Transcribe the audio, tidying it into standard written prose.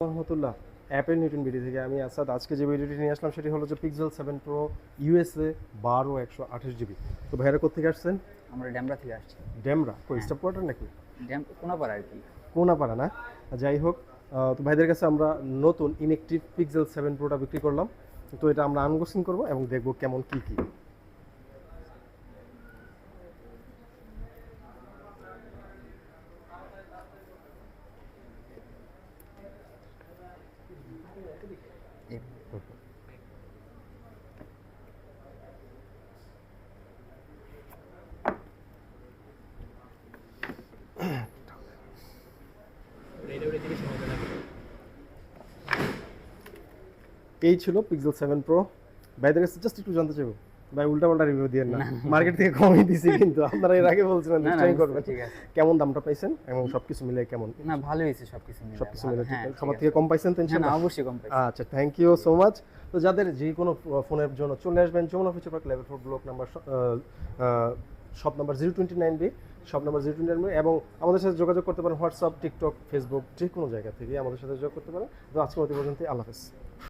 রহমতুল্লাহ Apple Newton video থেকে আমি আসাদ। আজকে যে ভিডিওটি নিয়ে আসলাম সেটি হলো যে পিক্সেল 7 প্রো ইউএসএ 12 128 জিবি। তো ভাইয়ারা কোথেকে আসছেন? আমরা ড্যামরা থেকে আসছি। ডেমরা কই হ্যাঁ। স্টাফ কোয়ার্টার নাকি? কোনাপাড়া আর কি। কোনাপাড়া না? যাই হোক, তো ভাইদের কাছে আমরা নতুন ইনএক্টিভ পিক্সেল 7 প্রোটা বিক্রি করলাম। তো এটা আমরা আনবক্সিং করবো এবং দেখবো কেমন কি কি। এই ছিল পিক্সেল 7 প্রো। ভাইদের কাছে জাস্ট একটু জানতে চাইবো, ভাই উল্টাপাল্টা রিভিউ দিয়েন না, মার্কেট থেকে কমই দিছি কিন্তু আপনারা এর আগে বলছিলেন না, নিশ্চয়ই বুঝতে করবেন। ঠিক আছে। কেমন দামটা পাইছেন এবং সবকিছু মিলে কেমন? না, ভালো হয়েছে সবকিছু মিলে। সবকিছু ভালো, মিলে ঠিক হ্যাঁ, আছে? ঠিক সবার আছে। থেকে কম পাইছেন তো হ্যাঁ, না, ইনশাআল্লাহ? অবশ্যই কম পাইছি। আচ্ছা, থ্যাংক ইউ সো মাচ। তো যাদের যে কোনো ফোনের জন্য চলে আসবেন Jamuna future park level 4 block number shop number 029B, shop number 029B, এবং আমাদের সাথে যোগাযোগ করতে পারেন হোয়াটসঅ্যাপ, টিকটক, ফেসবুক, যে কোনো জায়গা থেকে আমাদের সাথে যোগাযোগ করতে পারেন। তো আজকে অতি পর্যন্ত, আল্লাহ হাফেজ।